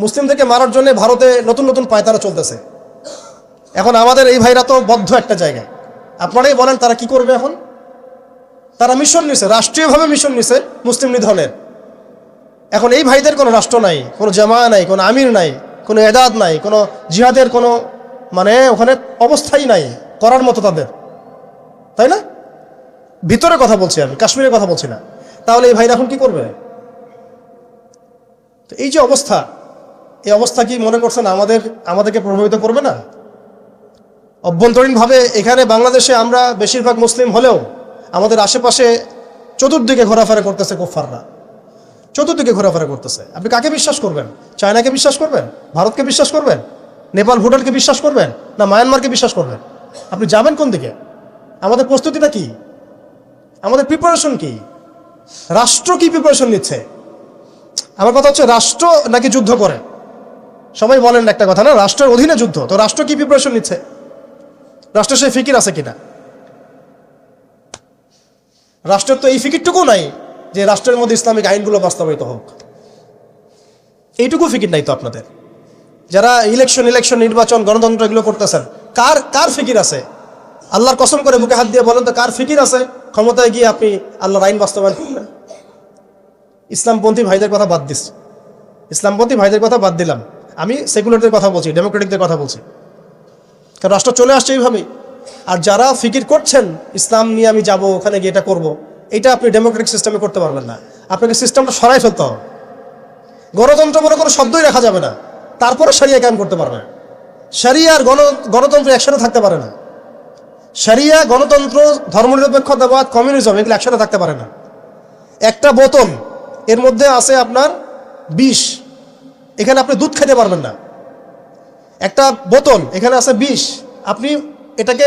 মুসলিমদেরকে মারার জন্য ভারতে নতুন নতুন পায়তারা চলতেছে। এখন আমাদের এই ভাইরা তো বদ্ধ একটা জায়গায়। আপনারাই বলেন তারা কি করবে এখন? তারা মিশন নিছে, রাষ্ট্রীয়ভাবে মিশন নিছে মুসলিম নিধনের। এখন এই ভাইদের কোনো রাষ্ট্র নাই, কোনো জামা নাই, কোনো আমির নাই, কোনো এদাদ নাই, কোনো জিহাদের কোনো মানে ওখানে অবস্থাই নাই করার মতো তাদের, তাই না? ভিতরে কথা বলছি আমি, কাশ্মীরের কথা বলছি না। তাহলে এই ভাইরা এখন কি করবে? তো এই যে অবস্থা, এই অবস্থা কি মনে করছেন আমাদেরকে প্রভাবিত করবে না? অভ্যন্তরীণভাবে এখানে বাংলাদেশে আমরা বেশিরভাগ মুসলিম হলেও আমাদের আশেপাশে চতুর্দিকে ঘোরাফেরা করতেছে কুফফাররা, চতুর্দিকে ঘোরাফেরা করতেছে। আপনি কাকে বিশ্বাস করবেন? চায়নাকে বিশ্বাস করবেন? ভারতকে বিশ্বাস করবেন? নেপাল ভুটানকে বিশ্বাস করবেন? না মায়ানমারকে বিশ্বাস করবেন? আপনি যাবেন কোন দিকে? আমাদের প্রস্তুতিটা কি? আমাদের প্রিপারেশন কি? রাষ্ট্র কি প্রিপারেশন নিচ্ছে? আমার কথা হচ্ছে রাষ্ট্র নাকি যুদ্ধ করে? সবাই বলেন একটা কথা না, রাষ্ট্রের অধীনে যুদ্ধ। তো রাষ্ট্র কি প্রিপারেশন নিচ্ছে? রাষ্ট্রের সেই ফিকির আছে কিনা? রাষ্ট্রের তো এই ফিকিরটুকু নাই যে রাষ্ট্রের মধ্যে ইসলামিক আইনগুলো বাস্তবায়িত হোক, এইটুকু ফিকির নাই তো আপনাদের। যারা ইলেকশন নির্বাচন গণতন্ত্র এগুলো করতেছেন, কার ফিকির আছে? আল্লাহর কসম করে বুকে হাত দিয়ে বলেন তো কার ফিকির আছে ক্ষমতায় গিয়ে আপনি আল্লাহর আইন বাস্তবায়ন করবেন? ইসলামপন্থী ভাইদের কথা বাদ দিস, ইসলামপন্থী ভাইদের কথা বাদ দিলাম, আমি সেকুলারদের কথা বলছি, ডেমোক্রেটিকদের কথা বলছি। কারণ রাষ্ট্র চলে আসছে এইভাবেই। আর যারা ফিকির করছেন ইসলাম নিয়ে আমি যাব ওখানে গিয়ে এটা করবো, এটা আপনি ডেমোক্রেটিক সিস্টেমে করতে পারবেন না। আপনাকে সিস্টেমটা সরাই ফেলতে হবে। গণতন্ত্র বলে কোনো শব্দই রাখা যাবে না, তারপরে শরিয়া কায়েম করতে পারবে। শরিয়া আর গণতন্ত্র একসাথে থাকতে পারে না। শরিয়া, গণতন্ত্র, ধর্মনিরপেক্ষতাবাদ, কমিউনিজম এগুলো একসাথে থাকতে পারে না। একটা বোতল, এর মধ্যে আছে আপনার বিষ, এখানে আপনি দুধ খেতে পারবেন না। একটা বোতল, এখানে আছে বিষ, আপনি এটাকে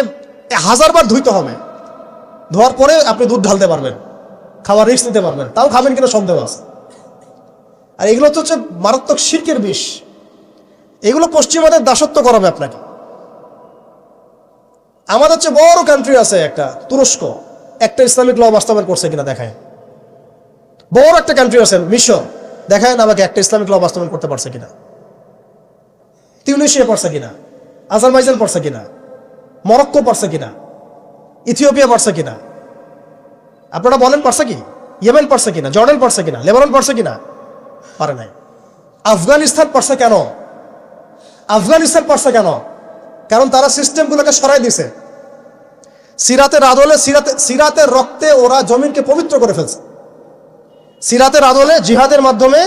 1000 বার ধুইতে হবে, ধোয়ার পরে আপনি দুধ ঢালতে পারবেন, খাওয়ার রিস্ক নিতে পারবেন। তাও খাবেন কিনা সন্দেহ আছে। আর এগুলো তো হচ্ছে মারাত্মক শিরকের বিষ। এগুলো পশ্চিমাদের দাসত্ব করাবে আপনাকে। আমাদের হচ্ছে বড় কান্ট্রি আছে একটা তুরস্ক, একটা ইসলামিক ল বাস্তবায়ন করছে কিনা দেখায়। বড় একটা কান্ট্রি আছে মিশর, দেখায় না আমাকে একটা ইসলামিক ল বাস্তবায়ন করতে পারছে কিনা। তিউনিসিয়া পারছে কিনা, আজারবাইজান পারছে কিনা, মরক্কো পারছে কিনা, ইথিওপিয়া পারছে কিনা? আপনারা বলেন পারছে কি? ইয়েমেন পারছে কিনা, জর্ডান পারছে কিনা, লেবানন পারছে কিনা? পারে নাই। আফগানিস্তান পারছে কেন? আফগানিস্তান পারছে কেন? কারণ তারা সিস্টেমগুলোকে সরাই দিছে। সিরাতের আদলে, সিরাতের রক্তে ওরা জমিনকে পবিত্র করে ফেলছে। সিরাতের আদলে জিহাদের মাধ্যমে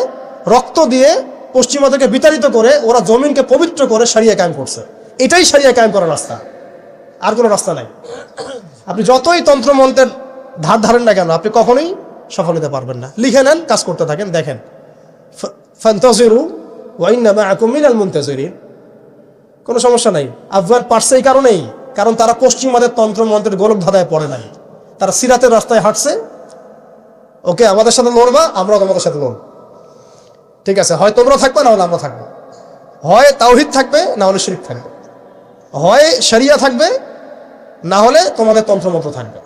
রক্ত দিয়ে পশ্চিমাদেরকে বিতাড়িত করে ওরা জমিনকে পবিত্র করে শরিয়া কায়েম করছে। এটাই শরিয়া কায়েম করার রাস্তা, আর কোনো রাস্তা নাই। আপনি যতই তন্ত্রমন্ত্রের ধার ধারেন না কেন, আপনি কখনোই সফল হতে পারবেন না। লিখে নেন, কাজ করতে থাকেন, দেখেন। ফান্তাজিরু ওয়া ইন্না মাআকুম মিনাল মুনতাজিরিন। কোনো সমস্যা নাই। আফগান পারছে এই কারণেই, কারণ তারা পশ্চিমাদের তন্ত্রমন্ত্রের গোলক ধাঁধায় পড়ে নাই। তারা সিরাতের রাস্তায় হাঁটছে। ওকে, আমাদের সাথে লড়বা, আমরাও তোমাদের সাথে লড়ব। ঠিক আছে, হয় তোমরা থাকবে, না হলে আমরা থাকবো। হয় তাওহীদ থাকবে, না হলে শিরক থাকবে। হয় শরিয়া থাকবে, না হলে তোমাদের তন্ত্রমন্ত্র থাকবে।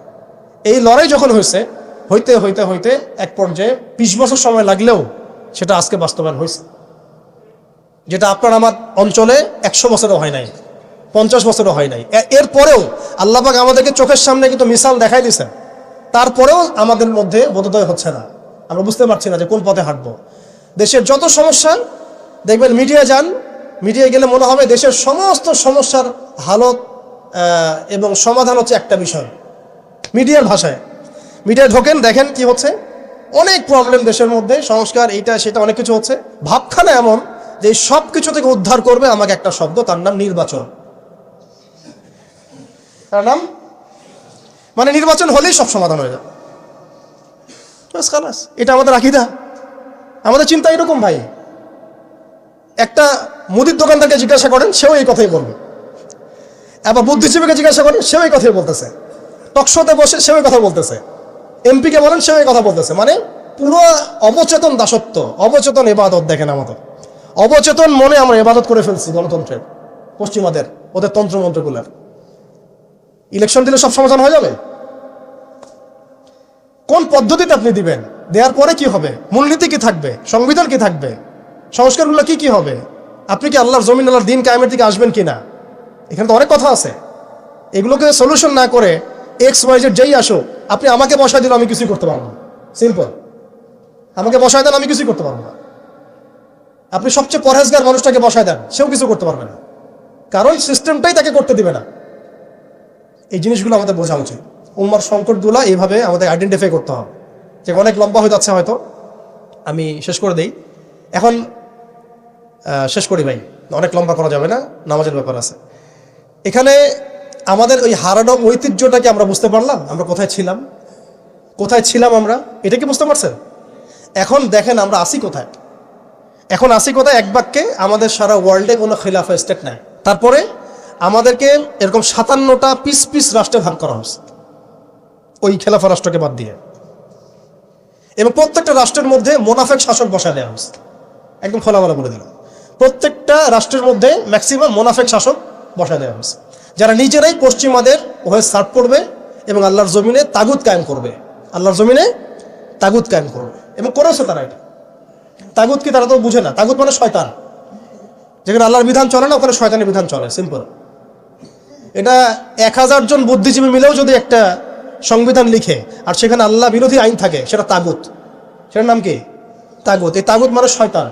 এই লড়াই যখন হইতে হইতে হইতে এক পর্যায়ে 20 বছর সময় লাগলেও সেটা আজকে বাস্তবায়ন হয়েছে। যেটা আপনার আমার অঞ্চলে 100 বছরও হয় নাই, 50 বছরও হয় নাই। এরপরেও আল্লাহ পাক আমাদেরকে চোখের সামনে কিন্তু মিসাল দেখাই দিয়েছেন। তারপরেও আমাদের মধ্যে বোধোদয় হচ্ছে না, আমরা বুঝতে পারছি না যে কোন পথে হাঁটবো। দেশের যত সমস্যা দেখবেন, মিডিয়া যান, মিডিয়ায় গেলে মনে হবে দেশের সমস্ত সমস্যার হালত এবং সমাধান হচ্ছে একটা বিষয়। মিডিয়ার ভাষায় মিডিয়ায় ঢোকেন, দেখেন কি হচ্ছে। অনেক প্রবলেম দেশের মধ্যে, সংস্কার, এইটা সেটা অনেক কিছু হচ্ছে। ভাবখানা এমন যে সব কিছু থেকে উদ্ধার করবে আমাকে একটা শব্দ, তার নাম নির্বাচন। তার নাম মানে নির্বাচন হলেই সব সমাধান হয়ে যাবে। এটা আমাদের আকীদা, আমাদের চিন্তা এরকম ভাই। একটা মুদির দোকানদারকে জিজ্ঞাসা করেন, সেও এই কথাই বলবে। আবার বুদ্ধিজীবীকে জিজ্ঞাসা করেন, সেও এই কথাই বলতেছে। টকশোতে বসে সেও এই কথা বলতেছে। এমপিকে বলেন, সেও এই কথা বলতেছে। মানে পুরো অবচেতন দাসত্ব, অবচেতন ইবাদত। দেখেন আমাদের অবচেতন মনে আমরা ইবাদত করে ফেলছি গণতন্ত্রের, পশ্চিমাদের, ওদের তন্ত্রমন্ত্রগুলার। ইলেকশন দিলে সব সমাধান হয়ে যাবে? কোন পদ্ধতিতে আপনি দিবেন? দেওয়ার পরে কি হবে? মূলনীতি কি থাকবে? সংবিধান কি থাকবে? সংস্কারগুলো কি কি হবে? আপনি কি আল্লাহর জমিন, আল্লাহর দিন কায়েমের দিকে আসবেন কিনা? এখানে তো অনেক কথা আছে। এগুলোকে সলিউশন না করে XYZ যেই আসো, আপনি আমাকে বসায় দিলে আমি কিছুই করতে পারবো না। সিম্পল, আমাকে বসায় দেন, আমি কিছুই করতে পারবো না। আপনি সবচেয়ে পরহেজগার মানুষটাকে বসায় দেন, সেও কিছু করতে পারবে না, কারণ সিস্টেমটাই তাকে করতে দিবে না। এই জিনিসগুলো আমাদের বোঝা উচিত। উম্মার সংকটগুলো এইভাবে আমাদের আইডেন্টিফাই করতে হবে। যে অনেক লম্বা হয়ে যাচ্ছে, হয়তো আমি শেষ করে দেই এখন। শেষ করি ভাই, অনেক লম্বা করা যাবে না, নামাজের ব্যাপার আছে। এখানে আমাদের ওই হারানো ঐতিহ্যটাকে আমরা বুঝতে পারলাম, আমরা কোথায় ছিলাম আমরা, এটা কি বুঝতে পারছেন? এখন দেখেন আমরা আসি কোথায়। এখন আসি কোথায়? এক বাক্যে, আমাদের সারা ওয়ার্ল্ডে কোনো খিলাফা স্টেট নাই। তারপরে আমাদেরকে এরকম 57টা পিস পিস রাষ্ট্রে ভাগ করা হয়েছে ওই খেলাফা রাষ্ট্রকে বাদ দিয়ে, এবং প্রত্যেকটা রাষ্ট্রের মধ্যে মোনাফেক শাসক বসায় দেওয়া হয়েছে। একদম খোলামেলা বলে দিলাম, প্রত্যেকটা রাষ্ট্রের মধ্যে ম্যাক্সিমাম মোনাফেক শাসক বসায় দেওয়া হয়েছে, যারা নিজেরাই পশ্চিমাদের হয়ে সার্ভ করবে এবং আল্লাহর জমিনে তাগুত কায়েম করবে, এবং করেছে তারা। এটা তাগুত কি তারা তো বুঝে না। তাগুত মানে শয়তান। যেখানে আল্লাহর বিধান চলে না, ওখানে শয়তানের বিধান চলে, সিম্পল। এটা 1000 জন বুদ্ধিজীবী মিলেও যদি একটা সংবিধান লিখে আর সেখানে আল্লাহ বিরোধী আইন থাকে, সেটা তাগুত। সেটার নাম কি? তাগুত। এই তাগুত মানে শয়তান।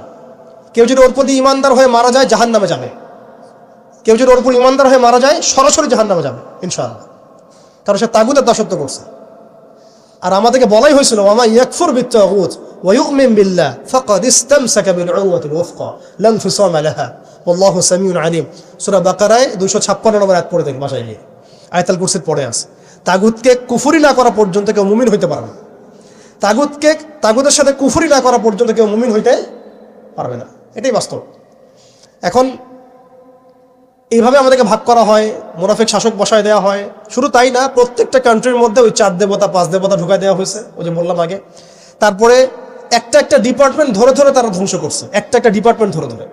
কেউ যদি ওর প্রতি ইমানদার হয়ে মারা যায়, জাহান্নামে যাবে। কেউ যদি ওর প্রতি ইমানদার হয়ে মারা যায়, সরাসরি জাহান্নামে যাবে ইনশাআল্লাহ, কারণ সে তাগুতের দাসত্ব করছে। আর আমাদেরকে বলাই হয়েছিল, ওয়া মা ইয়াকফুর বিত-তাগুত ওয়া ইউমিন বিল্লাহ ফাকাদ ইসতামসাকা বিল উরওয়াতিল ওয়ুসকা লা ইনফিসামা লাহা ওয়াল্লাহু সামিউন আলিম। সূরা বাকারায় 256 নম্বর আয়াত পড়ে দেখি, বাসায় গিয়ে আয়াতুল কুরসির পড়ে আছে। তাগুতকে কুফরি না করা পর্যন্ত কেউ মুমিন হইতে পারবে না। তাগুতের সাথে কুফরি না করা পর্যন্ত কেউ মুমিন হইতে পারবে না, এটাই বাস্তব। এখন এইভাবে আমাদেরকে ভাগ করা হয়, মুনাফিক শাসক বসায় দেওয়া হয়। শুধু তাই না, প্রত্যেকটা কান্ট্রির মধ্যে ওই 4 দেবতা 5 দেবতা ঢুকাই দেওয়া হয়েছে, ওই যে বললাম আগে। তারপরে একটা ডিপার্টমেন্ট ধরে ধরে তারা ধ্বংস করছে, একটা ডিপার্টমেন্ট ধরে ধরে।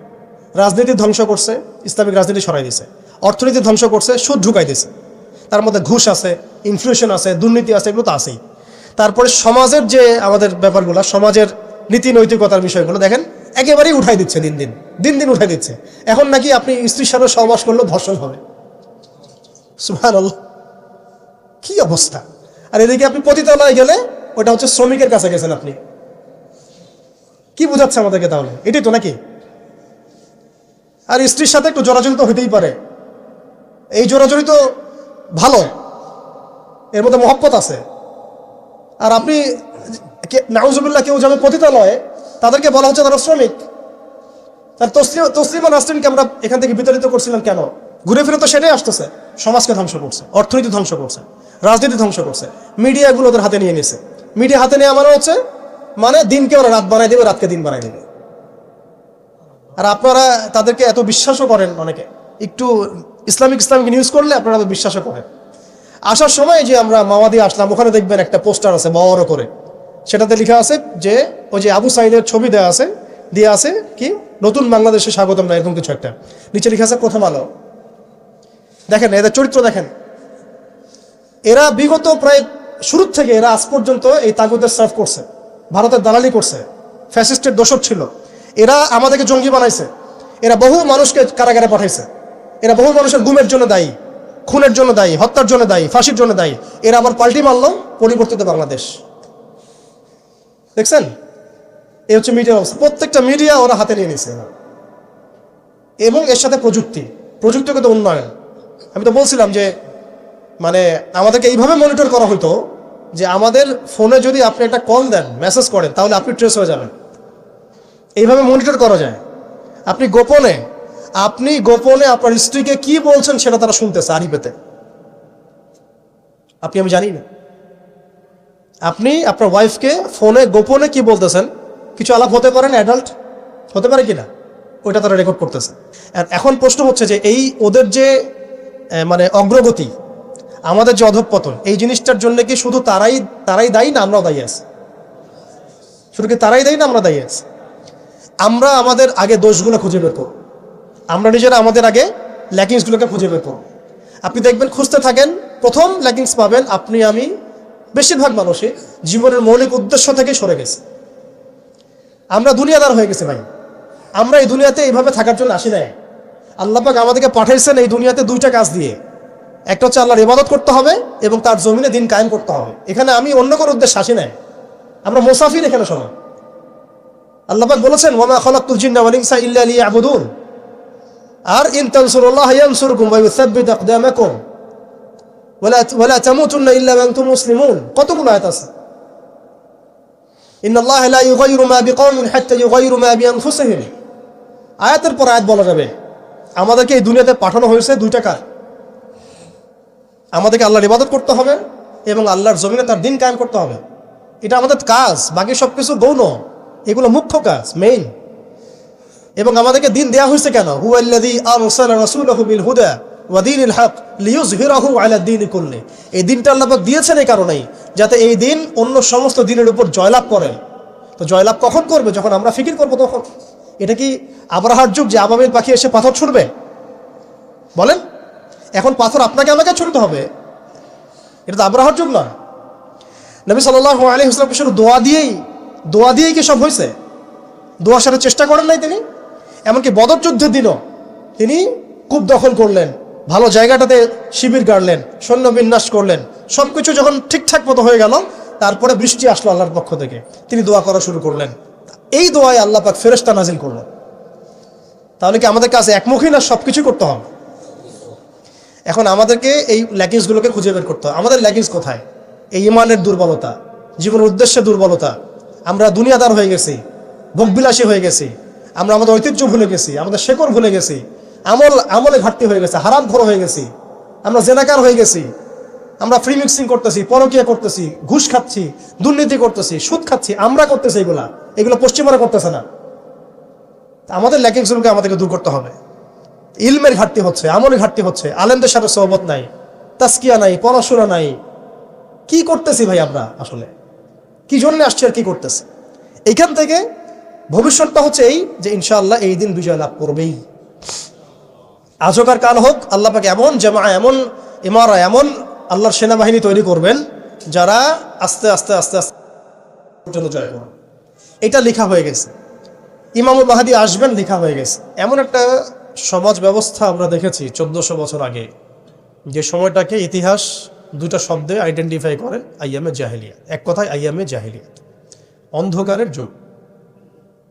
রাজনীতি ধ্বংস করছে, ইসলামিক রাজনীতি সরাই দিছে। অর্থনীতি ধ্বংস করছে, সুদ ঢুকাই দিছে। তার মধ্যে ঘুষ আছে, ইনফ্লেশন আছে, দুর্নীতি আছে, এগুলো তো আছেই। তারপরে সমাজের যে আমাদের ব্যাপারগুলো, সমাজের নীতি নৈতিকতার বিষয়গুলো দেখেন একেবারেই উঠাই দিচ্ছে, দিন দিন উঠাই দিচ্ছে। এখন নাকি আপনি স্ত্রীর সাথে সহবাস করলেও ধর্ষণ হবে। সুবহানাল্লাহ, কি অবস্থা! আর এদিকে আপনি পতিতালয়ে গেলে ওটা হচ্ছে শ্রমিকের কাছে গেছেন আপনি। কি বোঝাচ্ছে আমাদেরকে তাহলে? এটাই তো নাকি? আর স্ত্রীর সাথে একটু জোরাজুরি তো হইতেই পারে, এই জোরাজুরি তো ভালো, এর মধ্যে মহব্বত আছে। আর আপনি নাউজুবিল্লাহ কেউ যাবে পতিতালয়ে, তাদেরকে বলা হচ্ছে তারা শ্রমিক। তার তসলিমা নাসরিনকে আমরা এখান থেকে বিতাড়িত করছিলাম কেন? ঘুরে ফিরে তো সেটাই আসতেছে। সমাজকে ধ্বংস করছে, অর্থনীতি ধ্বংস করছে, রাজনীতি ধ্বংস করছে, মিডিয়াগুলো ওদের হাতে নিয়ে নিছে। মিডিয়া হাতে নেওয়া মানে হচ্ছে দিনকে ওরা রাত বানাই দেবে, রাতকে দিন বানাই দেবে। আর আপনারা তাদেরকে এত বিশ্বাসও করেন, অনেকে একটু ইসলামিক নিউজ করলে আপনারা বিশ্বাসও করেন। আসার সময় যে আমরা মাওয়াদি আসলাম, ওখানে দেখবেন একটা পোস্টার আছে বড় করে, সেটাতে লেখা আছে যে ওই যে আবু সাইদের ছবি দেওয়া আছে কি নতুন বাংলাদেশে স্বাগতম না, এরকম কিছু একটা। নিচে লেখা আছে প্রথম আলো। দেখেন এদের চরিত্র দেখেন। এরা বিগত প্রায় শুরুর থেকে এরা আজ পর্যন্ত এই তাগুতের সার্ভ করছে, ভারতের দালালি করছে, ফ্যাসিস্টের দোসর ছিল। এরা আমাদেরকে জঙ্গি বানাইছে, এরা বহু মানুষকে কারাগারে পাঠাইছে, এরা বহু মানুষের গুমের জন্য দায়ী, খুনের জন্য দায়ী, হত্যার জন্য দায়ী, ফাঁসির জন্য দায়ী। এরা আবার পাল্টি মারলো পরিবর্তিত বাংলাদেশ। দেখছেন? এই হচ্ছে মিডিয়ার অবস্থা। প্রত্যেকটা মিডিয়া ওরা হাতে নিয়ে নিছে, এবং এর সাথে প্রযুক্তিগত উন্নয়ন। আমি তো বলছিলাম যে আমাদেরকে এইভাবে মনিটর করা হতো যে আমাদের ফোনে যদি আপনি একটা কল দেন, মেসেজ করেন, তাহলে আপনি ট্রেস হয়ে যাবেন। এইভাবে মনিটর করা যায়। আপনি গোপনে আপনার স্ত্রীকে কি বলছেন সেটা তারা শুনতেছে আড়ি-পেতে। আমি জানি না আপনি আপনার ওয়াইফকে ফোনে গোপনে কি বলতেছেন। কিছু আলাপ হতে পারেন, অ্যাডাল্ট হতে পারে কিনা, ওইটা তারা রেকর্ড করতেছে। এখন প্রশ্ন হচ্ছে যে এই ওদের যে অগ্রগতি, আমাদের যে অধঃপতন, এই জিনিসটার জন্য কি শুধু তারাই দায়ী না আমরাও দায়ী আছি? শুধু কি তারাই দায়ী না আমরা দায়ী আছি? আমরা আমাদের আগে দোষগুলো খুঁজে বের করব, আমরা নিজেরা আমাদের আগে ল্যাকিংসগুলোকে খুঁজে বের করব। আপনি দেখবেন, খুঁজতে থাকেন, প্রথম ল্যাকিংস পাবেন আপনি, আমি, বেশিরভাগ মানুষই জীবনের মৌলিক উদ্দেশ্য থেকে সরে গেছে। আমরা দুনিয়াদার হয়ে গেছি ভাই। আমরা এই দুনিয়াতে এইভাবে থাকার জন্য আসি নাই। আল্লাহ পাক আমাদেরকে পাঠাইছেন এই দুনিয়াতে দুইটা কাজ দিয়ে। একটা হচ্ছে আল্লাহর ইবাদত করতে হবে এবং তার জমিনে দিন কায়েম করতে হবে। এখানে আমি অন্য কোনো উদ্দেশ্যে আসি নাই, আমরা মুসাফির এখানে সবাই। আল্লাহ পাক বলেছেন ওয়ামা খালাকতুল জিন্না ওয়াল ইনসা ইল্লা লিয়াবুদুন, আর ইন তানসুরুল্লাহ ইয়ানসুরকুম ওয়া ইউসাব্বিত আকদামাকুম ওয়ালা তামুতুন্না ইল্লা ওয়া আনতুম মুসলিমুন। কতগুলো আয়াত আছে। ইন্নাল্লাহা লা ইউগাইরু মা বিকওমিন হাত্তা ইউগাইরু মা বিআনফুসিহিম। আয়াতের পর আয়াত বলা যাবে আমাদেরকে এই দুনিয়াতে পাঠানো হয়েছে দুইটা কাজ। আমাদেরকে আল্লাহর ইবাদত করতে হবে এবং আল্লাহর জমিনে তার দিন কায়েম করতে হবে। এটা আমাদের কাজ, বাকি সবকিছু গৌণ, এগুলো মুখ্য কাজ, মেইন। এবং আমাদেরকে দিন দেয়া হয়েছে কেন? হুয়াল্লাযী আরসালা রাসূলাহু বিল হুদা ওয়া দীনিল হক লিইয়ুযহিরাহু আলা দ্বীনি কুল্লি। এই দিনটা আল্লাহ পাক দিয়েছেন এই কারণেই যাতে এই দিন অন্য সমস্ত দিনের উপর জয়লাভ করে। তো জয়লাভ কখন করবে? যখন আমরা ফিকির করবো তখন। এটা কি আবরাহার যুগ যে আবাবিল পাখি এসে পাথর ছুড়বে? বলেন, এখন পাথর আপনাকে আমাকে ছুড়তে হবে? এটা তো আবরাহার যুগ না। নবী সাল্লাল্লাহু আলাইহি ওয়াসাল্লাম দোয়া দিয়েই কি সব হয়েছে? দোয়ার সাথে চেষ্টা করেন নাই তিনি? এমনকি বদর যুদ্ধের দিনও তিনি কূপ দখল করলেন, ভালো জায়গাটাতে শিবির গাড়লেন, সৈন্য বিন্যাস করলেন। সবকিছু যখন ঠিকঠাক মতো হয়ে গেল, তারপরে বৃষ্টি আসলো আল্লাহর পক্ষ থেকে, তিনি দোয়া করা শুরু করলেন। এই দোয়ায় আল্লাহ পাক ফেরেশতা নাজিল করলেন। তাহলে কি আমাদের কাছে একমুখী না সবকিছু করতে হবে? এখন আমাদেরকে এই ল্যাকিংসগুলোকে খুঁজে বের করতে হবে। আমাদের ল্যাকিংস কোথায়? এই ইমানের দুর্বলতা, জীবনের উদ্দেশ্যে দুর্বলতা। আমরা দুনিয়াদার হয়ে গেছি, ভোগবিলাসী হয়ে গেছি, আমরা আমাদের ঐতিহ্য ভুলে গেছি, আমাদের শেকড় ভুলে গেছি, আমলে ঘাটতি হয়ে গেছে, হারামখোর হয়ে গেছি, আমরা জেনাকার হয়ে গেছি, আমরা ফ্রি মিক্সিং করতেছি, পরকীয়া করতেছি, ঘুষ খাচ্ছি, দুর্নীতি করতেছি, সুদ খাচ্ছি। আমরা করতেছি এগুলো পশ্চিমারা করতেছে না। আমাদের ল্যাকিংসগুলোকে আমাদেরকে দূর করতে হবে। ইলমের ঘাটতি হচ্ছে, আমলের ঘাটতি হচ্ছে, আলেমদের সাথে সোহবত নাই, তাসকিয়া নাই, পড়াশোনা নাই। কি করতেছি ভাই আমরা? আসলে কি জন্য আসছি আর কি করতেছি? এইখান থেকে ভবিষ্যৎটা হচ্ছে এই যে ইনশাআল্লাহ এই দিন বিজয় লাভ করবেই। আজ হোক আর কাল হোক, আল্লাহ পাক এমন জামা, এমন ইমারা, এমন আল্লাহর সেনাবাহিনী তৈরি করবেন যারা আস্তে আস্তে আস্তে আস্তে জন্য জয় করবেন। এটা লেখা হয়ে গেছে। ইমামুল মাহদী আসবেন, লেখা হয়ে গেছে। এমন একটা সমাজ ব্যবস্থা আমরা দেখেছি 1400 বছর আগে, যে সময়টাকে ইতিহাস দুটা শব্দে আইডেন্টিফাই করে, আইয়ামে জাহেলিয়া। এক কথায় আইয়ামে জাহেলিয়া, অন্ধকারের যুগ।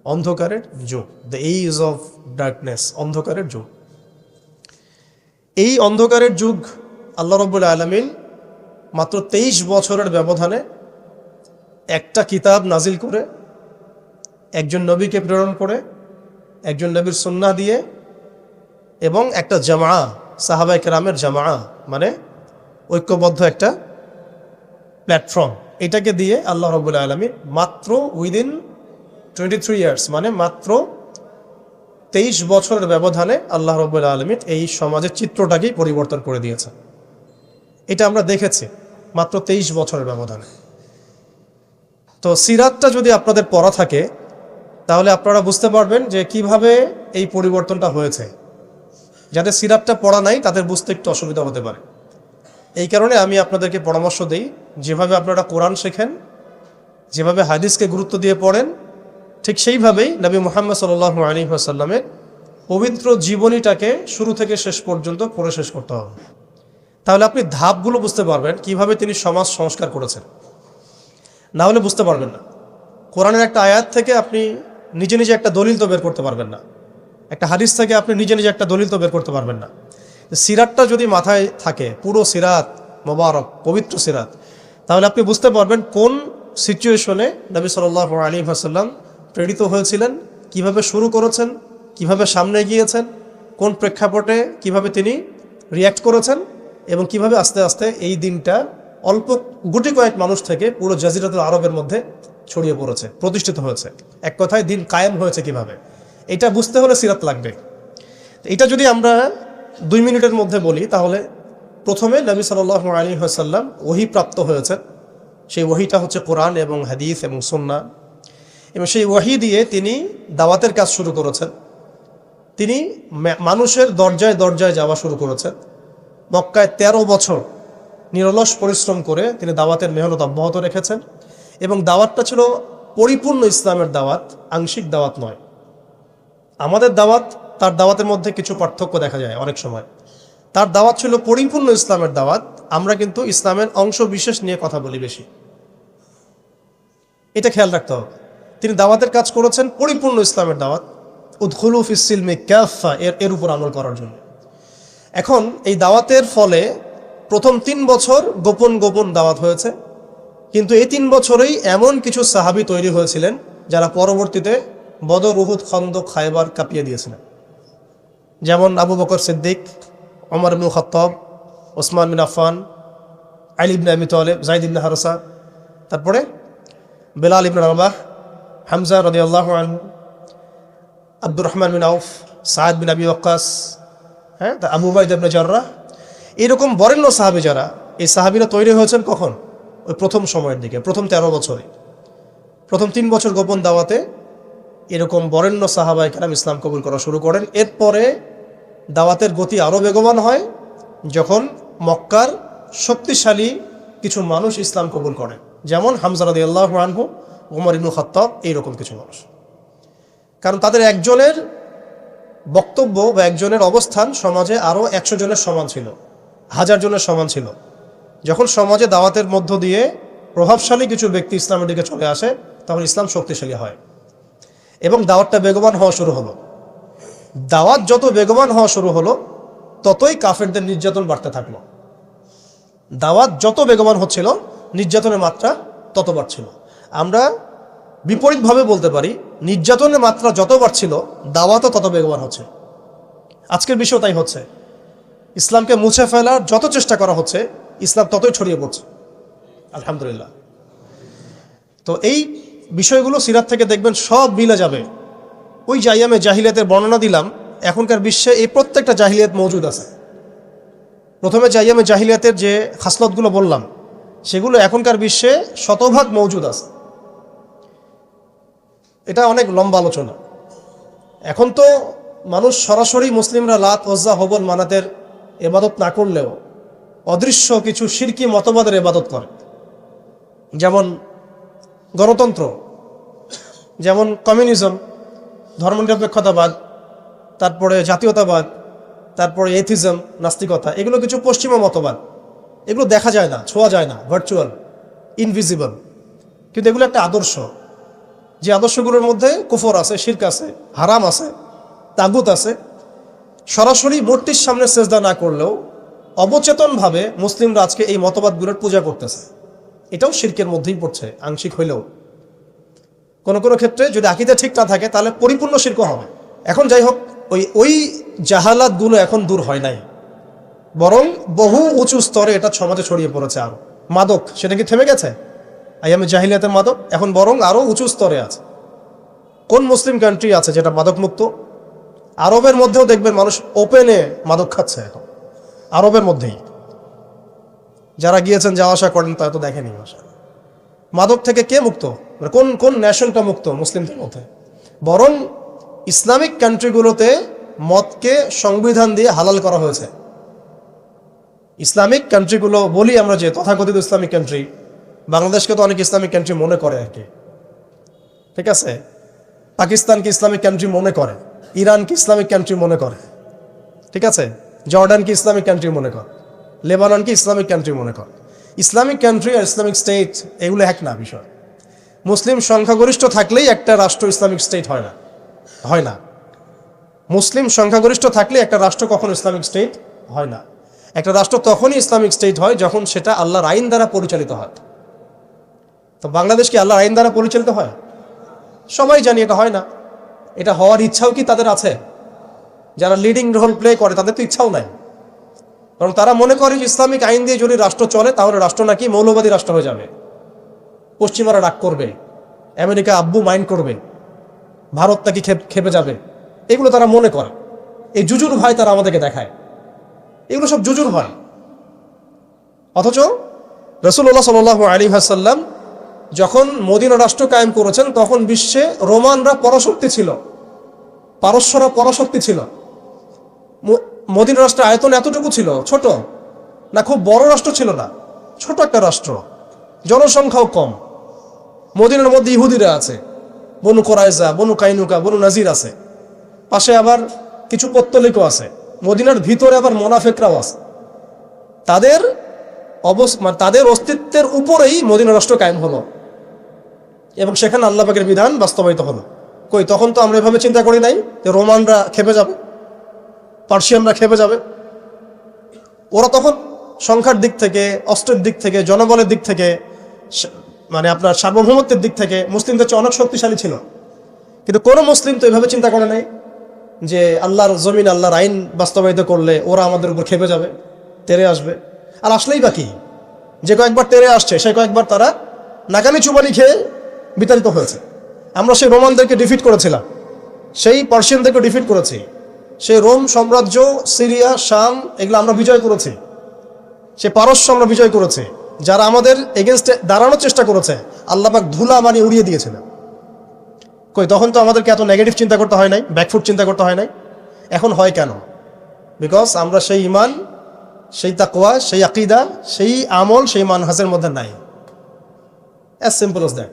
অন্ধকারের যুগ, দ্য এজ অফ ডার্কনেস, অন্ধকারের যুগ। এই অন্ধকারের যুগ আল্লাহ রাব্বুল আলামিন মাত্র 23 বছরের ব্যবধানে একটা কিতাব নাজিল করে, একজন নবীকে প্রেরণ করে, একজন নবীর সুন্নাহ দিয়ে, এবং একটা জামা, সাহাবায়ে কেরামের জামা, মানে ঐক্যবদ্ধ একটা প্ল্যাটফর্ম, এটাকে দিয়ে আল্লাহ রাব্বুল আলামিন মাত্র উইদিন 23 ইয়ার্স, মানে মাত্র 23 বছরের ব্যবধানে আল্লাহ রাব্বুল আলামিন এই সমাজের চিত্রটাকেই পরিবর্তন করে দিয়েছে। এটা আমরা দেখেছি মাত্র 23 বছরের ব্যবধানে। তো সিরাতটা যদি আপনাদের পড়া থাকে তাহলে আপনারা বুঝতে পারবেন যে কিভাবে এই পরিবর্তনটা হয়েছে। যাদের সিরাতটা পড়া নাই তাদের বুঝতে একটু অসুবিধা হতে পারে। এই কারণে আমি আপনাদেরকে পরামর্শ দিই, যেভাবে আপনারা কোরআন শেখেন, যেভাবে হাদিসকে গুরুত্ব দিয়ে পড়েন, ঠিক সেইভাবেই নবী মুহাম্মদ সাল্লাল্লাহু আলাইহি ওয়াসাল্লামের পবিত্র জীবনীটাকে শুরু থেকে শেষ পর্যন্ত পড়ে শেষ করতে হবে। তাহলে আপনি ধাপগুলো বুঝতে পারবেন কিভাবে তিনি সমাজ সংস্কার করেছেন। না হলে বুঝতে পারবেন না। কোরআনের একটা আয়াত থেকে আপনি নিজে নিজে একটা দলিল তো বের করতে পারবেন না, একটা হাদিস থেকে আপনি নিজে নিজে একটা দলিল তো বের করতে পারবেন না। সিরাতটা যদি মাথায় থাকে, পুরো সিরাত মোবারক, পবিত্র সিরাত, তাহলে আপনি বুঝতে পারবেন কোন সিচুয়েশনে নবী সাল্লাল্লাহু আলাইহি ওয়াসাল্লাম প্রেরিত হয়েছিলেন, কিভাবে শুরু করেছেন, কিভাবে সামনে গিয়েছেন, কোন প্রেক্ষাপটে কিভাবে তিনি রিয়্যাক্ট করেছেন, এবং কিভাবে আস্তে আস্তে এই দিনটা অল্প গুটি কয়েক মানুষ থেকে পুরো জাজিরাতুল আরবের মধ্যে ছড়িয়ে পড়েছে, প্রতিষ্ঠিত হয়েছে। এক কথায় দিন কায়েম হয়েছে কিভাবে, এটা বুঝতে হলে সিরাত লাগবে। এটা যদি আমরা 2 মিনিটের মধ্যে বলি, তাহলে প্রথমে নবী সাল্লাল্লাহু আলাইহি ওয়াসাল্লাম ওহী প্রাপ্ত হয়েছেন। সেই ওহীটা হচ্ছে কোরআন এবং হাদিস এবং সুন্নাহ, এবং সেই ওহী দিয়ে তিনি দাওয়াতের কাজ শুরু করেছেন। তিনি মানুষের দরজায় দরজায় যাওয়া শুরু করেছেন। মক্কায় 13 বছর নিরলস পরিশ্রম করে তিনি দাওয়াতের মেহনত অব্যাহত রেখেছেন, এবং দাওয়াতটা ছিল পরিপূর্ণ ইসলামের দাওয়াত, আংশিক দাওয়াত নয়। আমাদের দাওয়াত তার দাওয়াতের মধ্যে কিছু পার্থক্য দেখা যায় অনেক সময়। তার দাওয়াত ছিল পরিপূর্ণ ইসলামের দাওয়াত, আমরা কিন্তু ইসলামের অংশ বিশেষ নিয়ে কথা বলি বেশি। এটা খেয়াল রাখতে হবে। তিনি দাওয়াতের কাজ করেছেন পরিপূর্ণ ইসলামের দাওয়াত, উদখুলু ফিস সিলমি কাফা, এর উপর আমল করার জন্য। এখন এই দাওয়াতের ফলে প্রথম 3 বছর গোপন গোপন দাওয়াত হয়েছে, কিন্তু এই 3 বছরেই এমন কিছু সাহাবী তৈরি হয়েছিলেন যারা পরবর্তীতে বদর, উহুদ, খন্দক, খায়বার কাঁপিয়ে দিয়েছিলেন। যেমন আবু বকর সিদ্দিক, ওমর ইবনে খাত্তাব, ওসমান বিন আফফান, আলী ইবনে আবি তালেব, যায়েদ ইবনে হারসা, তারপরে বেলাল ইবনে রাবাহ, হামজা রাদিয়াল্লাহু আনহু, আব্দুর রহমান বিন আউফ, সাদ বিন আবি ওয়াক্কাস, আবু উবাইদা ইবনে জাররাহ, এরকম বরেণ্য সাহাবী যারা, এই সাহাবীরা তৈরি হয়েছেন কখন? ওই প্রথম সময়ের দিকে, প্রথম 13 বছরে। প্রথম 3 বছর গোপন দাওয়াতে এরকম বরেণ্য সাহাবায়ে কেরাম ইসলাম কবুল করা শুরু করেন। এরপরে দাওয়াতের গতি আরও বেগবান হয় যখন মক্কার শক্তিশালী কিছু মানুষ ইসলাম কবুল করেন, যেমন হামজা রাদিয়াল্লাহু আনহু, ওমর ইবনে খাত্তাব, এইরকম কিছু মানুষ। কারণ তাদের একজনের বক্তব্য বা একজনের অবস্থান সমাজে আরও 100 জনের সমান ছিল, 1000 জনের সমান ছিল। যখন সমাজে দাওয়াতের মধ্য দিয়ে প্রভাবশালী কিছু ব্যক্তি ইসলামের দিকে চলে আসে, তখন ইসলাম শক্তিশালী হয় এবং দাওয়াতটা বেগবান হওয়া শুরু হলো। দাওয়াত যত বেগবান হওয়া শুরু হলো, ততই কাফেরদের নির্যাতন বাড়তে থাকলো। দাওয়াত যত বেগবান হচ্ছিল, নির্যাতনের মাত্রা তত বাড়ছিল। আমরা বিপরীতভাবে বলতে পারি, নির্যাতনের মাত্রা যত বাড়ছিল, দাওয়াতও তত বেগবান হচ্ছে। আজকের বিষয় তাই হচ্ছে। ইসলামকে মুছে ফেলার যত চেষ্টা করা হচ্ছে, ইসলাম ততই ছড়িয়ে পড়ছে, আলহামদুলিল্লাহ। তো এই বিষয়গুলো সিরাত থেকে দেখবেন সব মিলে যাবে। ওই যে আইয়ামে জাহিলিয়াতের বর্ণনা দিলাম, এখনকার বিশ্বে এই প্রত্যেকটা জাহিলিয়াত মজুদ আছে। প্রথমে যে আইয়ামে জাহিলিয়াতের যে খাসলতগুলো বললাম, সেগুলো এখনকার বিশ্বে শতভাগ মজুদ আছে। এটা অনেক লম্বা আলোচনা। এখন তো মানুষ সরাসরি মুসলিমরা লাত, ওজ্জা, হবল, মানাতের ইবাদত না করলেও অদৃশ্য কিছু শিরকি মতবাদের ইবাদত করে, যেমন গণতন্ত্র, যেমন কমিউনিজম, ধর্মনিরপেক্ষতাবাদ, তারপরে জাতীয়তাবাদ, তারপরে এথিজম, নাস্তিকতা। এগুলো কিছু পশ্চিমা মতবাদ। এগুলো দেখা যায় না, ছোঁয়া যায় না, ভার্চুয়াল, ইনভিজিবল, কিন্তু এগুলো একটা আদর্শ। যে আদর্শগুলোর মধ্যে কুফর আছে, শিরক আছে, হারাম আছে, তাগুত আছে। সরাসরি মূর্তির সামনে সেজদা না করলেও অবচেতনভাবে মুসলিমরা আজকে এই মতবাদগুলোর পূজা করতেছে। এটাও শিরকের মধ্যেই পড়ছে, আংশিক হইলেও। কোনো কোনো ক্ষেত্রে যদি আকীদা ঠিক না থাকে, তাহলে পরিপূর্ণ শিরক হবে। এখন যাই হোক, ওই জাহালাতগুলো এখন দূর হয় নাই, বরং বহু উঁচু স্তরে এটা সমাজে ছড়িয়ে পড়েছে। আরো মাদক, সেটা কি থেমে গেছে? আইয়ামে জাহিলিয়াতের মাদক এখন বরং আরো উঁচু স্তরে আছে। কোন মুসলিম কান্ট্রি আছে যেটা মাদক মুক্ত? আরবের মধ্যেও দেখবেন মানুষ ওপেনে মাদক খাচ্ছে এখন, আরবের মধ্যেই। যারা গিয়েছেন, যাওয়া আসা করেন, তা তো দেখেনি। মাদক থেকে কে মুক্ত? কোন কোন ন্যাশনটা মুক্ত মুসলিমদের মধ্যে? বরং ইসলামিক কান্ট্রিগুলোতে মদকে সংবিধান দিয়ে হালাল করা হয়েছে। ইসলামিক কান্ট্রিগুলো বলি আমরা, যে তথাকথিত ইসলামিক কান্ট্রি, বাংলাদেশকে তো অনেক ইসলামিক কান্ট্রি মনে করে আর কি, ঠিক আছে? পাকিস্তানকে ইসলামিক কান্ট্রি মনে করে, ইরানকে ইসলামিক কান্ট্রি মনে করে, ঠিক আছে? জর্ডানকে ইসলামিক কান্ট্রি মনে করে, লেবাননকে ইসলামিক কান্ট্রি মনে করে। ইসলামিক কান্ট্রি আর ইসলামিক স্টেট এগুলো এক না বিষয়। মুসলিম সংখ্যাগরিষ্ঠ থাকলেই একটা রাষ্ট্র ইসলামিক স্টেট হয় না, হয় না। মুসলিম সংখ্যাগরিষ্ঠ থাকলে একটা রাষ্ট্র কখনো ইসলামিক স্টেট হয় না। একটা রাষ্ট্র তখনই ইসলামিক স্টেট হয় যখন সেটা আল্লাহর আইন দ্বারা পরিচালিত হয়। তো বাংলাদেশ কি আল্লাহর আইন দ্বারা পরিচালিত হয়? সবাই জানি এটা হয় না। এটা হওয়ার ইচ্ছাও কি তাদের আছে? যারা লিডিং রোল প্লে করে তাদের তো ইচ্ছাও নাই, কারণ তারা মনে করে যে ইসলামিক আইন দিয়ে যদি রাষ্ট্র চলে, তাহলে রাষ্ট্র নাকি মৌলবাদী রাষ্ট্র হয়ে যাবে, পশ্চিমারা রাগ করবে, আমেরিকা আব্বু মাইন্ড করবে, ভারত নাকি খেপে যাবে। এগুলো তারা মনে করে। এই জুজুর ভয় তারা আমাদেরকে দেখায়। এগুলো সব জুজুর ভয়। অথচ রাসূলুল্লাহ সাল্লাল্লাহু আলাইহি ওয়াসাল্লাম যখন মদিনা রাষ্ট্র কায়েম করেছেন, তখন বিশ্বে রোমানরা পরাশক্তি ছিল, পারস্যরা পরাশক্তি ছিল। মদিনা রাষ্ট্রের আয়তন এতটুকু ছিল, ছোট না, খুব বড় রাষ্ট্র ছিল না, ছোট একটা রাষ্ট্র, জনসংখ্যাও কম। মদিনার মধ্যে ইহুদিরা আছে, বনু কোরাইজা, বনু কাইনুকা, বনু নাজির আছে, পাশে আবার কিছু পত্তলিকও আছে, মদিনার ভিতরে আবার মোনাফেকরাও আছে। তাদের তাদের অস্তিত্বের উপরেই মদিনা রাষ্ট্র কায়েম হলো এবং সেখানে আল্লাহ পাকের বিধান বাস্তবায়িত হলো। কই তখন তো আমরা এভাবে চিন্তা করি নাই যে রোমানরা খেপে যাবে, পার্সিয়ানরা খেপে যাবে। ওরা তখন সংখ্যার দিক থেকে, অস্ত্রের দিক থেকে, জনবলের দিক থেকে, মানে আপনার সার্বভৌমত্বের দিক থেকে মুসলিমদের চেয়ে অনেক শক্তিশালী ছিল। কিন্তু কোনো মুসলিম তো এভাবে চিন্তা করে নাই যে আল্লাহর জমিন, আল্লাহর আইন বাস্তবায়িত করলে ওরা আমাদের উপর খেপে যাবে, তেরে আসবে। আর আসলেই বাকি যে কয়েকবার তেরে আসছে সেই কয়েকবার তারা নাকানি চুবানি খেয়ে বিতাড়িত হয়েছে। আমরা সেই রোমানদেরকে ডিফিট করেছিলাম, সেই পার্সিয়ানদেরকে ডিফিট করেছি, সেই রোম সাম্রাজ্য, সিরিয়া, শাম এগুলো আমরা বিজয় করেছি, সে পারস্য আমরা বিজয় করেছি। যারা আমাদের এগেনস্টে দাঁড়ানোর চেষ্টা করেছে আল্লাহ পাক ধুলা মানি উড়িয়ে দিয়েছিলেন। কই তখন তো আমাদেরকে এত নেগেটিভ চিন্তা করতে হয় নাই, ব্যাকফুট চিন্তা করতে হয় নাই। এখন হয় কেন? বিকজ আমরা সেই ইমান, সেই তাকওয়া, সেই আকিদা, সেই আমল, সেই মানহাজের মধ্যে নাই। As simple as that.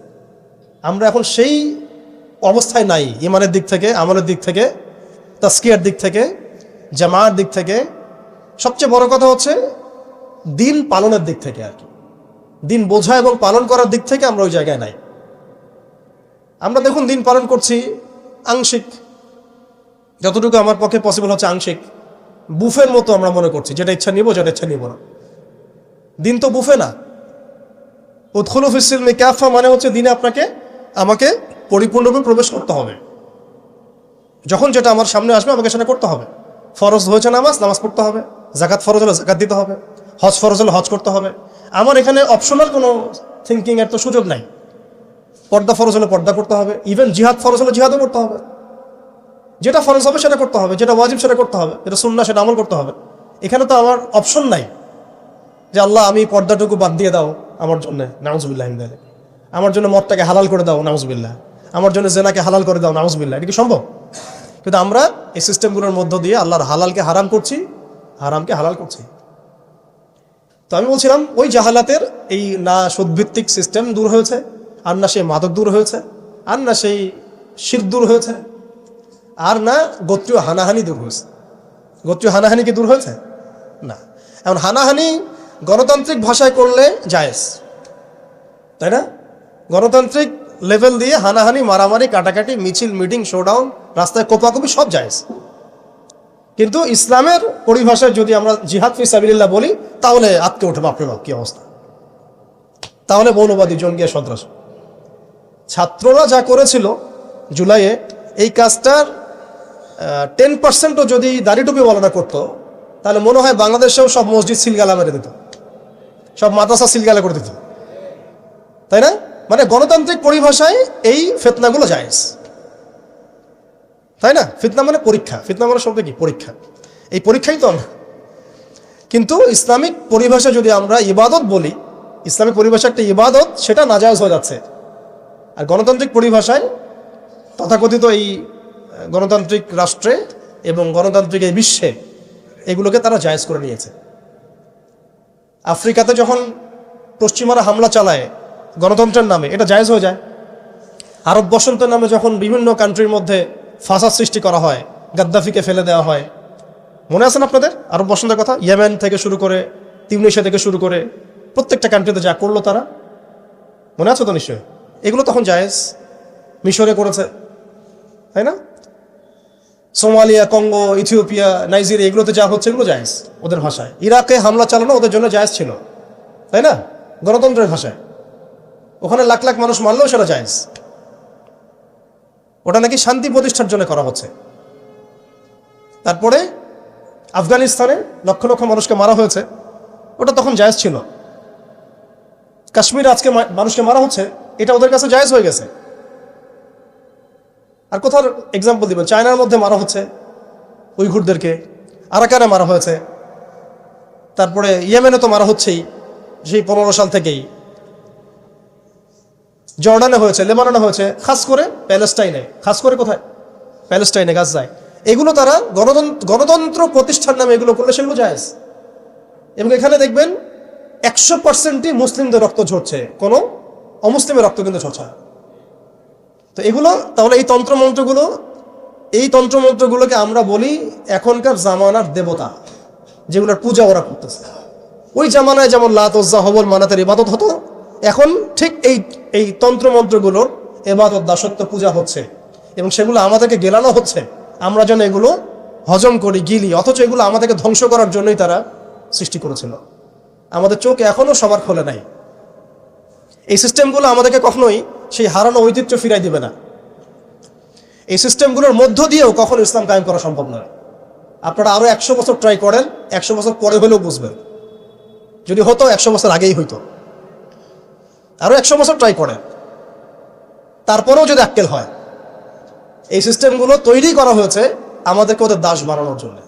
আমরা এখন সেই অবস্থায় নাই, ইমানের দিক থেকে, আমলের দিক থেকে, তাসকিয়ার দিক থেকে, জামায়ার দিক থেকে, সবচেয়ে বড় কথা হচ্ছে দিন পালনের দিক থেকে। আর কি দিন বোঝা এবং পালন করার দিক থেকে আমরা ওই জায়গায় নাই। আমরা দেখুন দিন পালন করছি আংশিক, যতটুকু আমার পক্ষে পসিবল হচ্ছে আংশিক। বুফের মতো আমরা মনে করছি, যেটা ইচ্ছা নিব, যেটা ইচ্ছা নিব না। দিন তো বুফে না। উদখুলু ফিস-সিলমি কাফা মানে হচ্ছে দিনে আমাকে পরিপূর্ণরূপে প্রবেশ করতে হবে। যখন যেটা আমার সামনে আসবে আমাকে সেটা করতে হবে। ফরজ হয়েছে নামাজ পড়তে হবে, জাকাত ফরজ হলে জাকাত দিতে হবে, হজ ফরজ হলে হজ করতে হবে। আমার এখানে অপশনাল কোনো থিঙ্কিং এর তো সুযোগ নাই। পর্দা ফরজ হলে পর্দা করতে হবে, ইভেন জিহাদ ফরজ হলে জিহাদও করতে হবে। যেটা ফরজ হবে সেটা করতে হবে, যেটা ওয়াজিব সেটা করতে হবে, যেটা সুন্নাহ সেটা আমল করতে হবে। এখানে তো আমার অপশন নাই যে আল্লাহ আমি পর্দাটুকু বাদ দিয়ে দাও আমার জন্য, নাউজুবিল্লাহ, আমার জন্য মদটাকে হালাল করে দাও, নাউজুবিল্লাহ, আমার জন্য জেনাকে হালাল করে দাও, নাউজুবিল্লাহ। এটা কি সম্ভব? কিন্তু আমরা এই সিস্টেমগুলোর মধ্য দিয়ে আল্লাহর হালালকে হারাম করছি, হারামকে হালাল করছি। তো আমি বলছিলাম ওই জাহালাতের এই না সুদভিত্তিক সিস্টেম দূর হয়েছে, আর না সেই মাদক দূর হয়েছে, আর না সেই শিরক দূর হয়েছে, আর না গোত্রীয় হানাহানি দূর হয়েছে। গোত্রীয় হানাহানি কি দূর হয়েছে? না। এখন হানাহানি গণতান্ত্রিক ভাষায় করলে জায়েজ, তাই না? গণতান্ত্রিক লেভেল দিয়ে হানাহানি, মারামারি, কাটাকাটি, মিছিল, মিটিং, শোডাউন, রাস্তায় কোপাকুপি সব জায়েজ। কিন্তু ইসলামের পরিভাষায় যদি আমরা জিহাদ ফি সাবিলিল্লাহ বলি তাহলে আটকে ওঠে, বাপরে বাপ কি অবস্থা, তাহলে মৌলবাদী, জঙ্গিয়া, সন্ত্রাস। ছাত্ররা যা করেছিল জুলাইয়ে, এই কাজটার 10%ও যদি দাড়ি টুপি বলাটা করতো তাহলে মনে হয় বাংলাদেশেও সব মসজিদ সিলগালা মেরে দিত, সব মাদ্রাসা সিলগালা করে দিত, তাই না? মানে গণতান্ত্রিক পরিভাষায় এই ফিতনাগুলো জায়েজ, তাই না? ফিতনা মানে পরীক্ষা, ফিতনা মানে শব্দ কি? পরীক্ষা। এই পরীক্ষাই তো আমরা। কিন্তু ইসলামিক পরিভাষা যদি আমরা ইবাদত বলি, ইসলামিক পরিভাষা একটা ইবাদত, সেটা নাজায়েজ হয়ে যাচ্ছে। আর গণতান্ত্রিক পরিভাষায় তথাকথিত এই গণতান্ত্রিক রাষ্ট্রে এবং গণতান্ত্রিক এই বিশ্বে এগুলোকে তারা জায়েজ করে নিয়েছে। আফ্রিকাতে যখন পশ্চিমারা হামলা চালায় গণতন্ত্রের নামে, এটা জায়েজ হয়ে যায়। আরব বসন্তের নামে যখন বিভিন্ন কান্ট্রির মধ্যে ফাসাদ সৃষ্টি করা হয়, গাদ্দাফিকে ফেলে দেওয়া হয়, মনে আছেন আপনাদের আরব বসন্তের কথা? ইয়েমেন থেকে শুরু করে, তিউনিসিয়া থেকে শুরু করে প্রত্যেকটা কান্ট্রিতে যা করলো তারা, মনে আছে তো নিশ্চয়ই? এগুলো তখন জায়েজ। মিশরে করেছে, তাই না? সোমালিয়া, কঙ্গো, ইথিওপিয়া, নাইজেরিয়া, এগুলোতে যা হচ্ছে এগুলো জায়েজ ওদের ভাষায়। ইরাকে হামলা চালানো ওদের জন্য জায়েজ ছিল, তাই না? গণতন্ত্রের ভাষায়। ওখানে লাখ লাখ মানুষ মারলেও সেটা জায়েজ। ওটা নাকি শান্তি প্রতিষ্ঠার জন্য করা হচ্ছে। তারপরে আফগানিস্তানে লক্ষ লক্ষ মানুষকে মারা হয়েছে, ওটা তখন জায়েজ ছিল। কাশ্মীরে আজকে মানুষকে মারা হচ্ছে, এটা ওদের কাছে জায়েজ হয়ে গেছে। আর কোথাও এক্সাম্পল দিবেন? চায়নার মধ্যে মারা হচ্ছে উইঘুরদেরকে, আরাকানে মারা হয়েছে, তারপরে ইয়েমেনে তো মারা হচ্ছেই সেই 15 সাল থেকেই, জর্ডানে হয়েছে, লেবাননে হয়েছে, খাস করে প্যালেস্টাইনে, খাস করে কোথায়? প্যালেস্টাইনে, গাজায়। এগুলো তারা গণতন্ত্র প্রতিষ্ঠার নামে এগুলো করলে সেগুলো জায়েজ। এবং এখানে দেখবেন 100%ই মুসলিমদের রক্ত ঝরছে, কোনো অমুসলিমের রক্ত কিন্তু ঝরছে না। তো এগুলো তাহলে এই তন্ত্রমন্ত্রগুলো এই তন্ত্রমন্ত্রগুলোকে আমরা বলি এখনকার জামানার দেবতা, যেগুলোর পূজা ওরা করতেছে। ওই জামানায় যেমন লাত, উজ্জা, হবল, মানাতের ইবাদত হতো, এখন ঠিক এই তন্ত্রমন্ত্রগুলোর ইবাদত, দাসত্ব, পূজা হচ্ছে, এবং সেগুলো আমাদেরকে গেলানো হচ্ছে, আমরা যেন এগুলো হজম করি, গিলি। অথচ এগুলো আমাদেরকে ধ্বংস করার জন্যই তারা সৃষ্টি করেছিল। আমাদের চোখ এখনো সবার খোলে নাই। এই সিস্টেমগুলো আমাদেরকে কখনোই সেই হারানো ঐতিহ্য ফিরাই দিবে না। এই সিস্টেমগুলোর মধ্য দিয়েও কখনো ইসলাম কায়েম করা সম্ভব নয়। আপনারা আরো 100 বছর ট্রাই করেন, 100 বছর পরে হলেও বুঝবেন। যদি হতো 100 বছর আগেই হইতো। আরো 100 বছর ট্রাই করেন, তারপরেও যদি আক্কেল হয়। এই সিস্টেমগুলো তৈরি করা হয়েছে আমাদেরকে ওদের দাস বানানোর জন্য।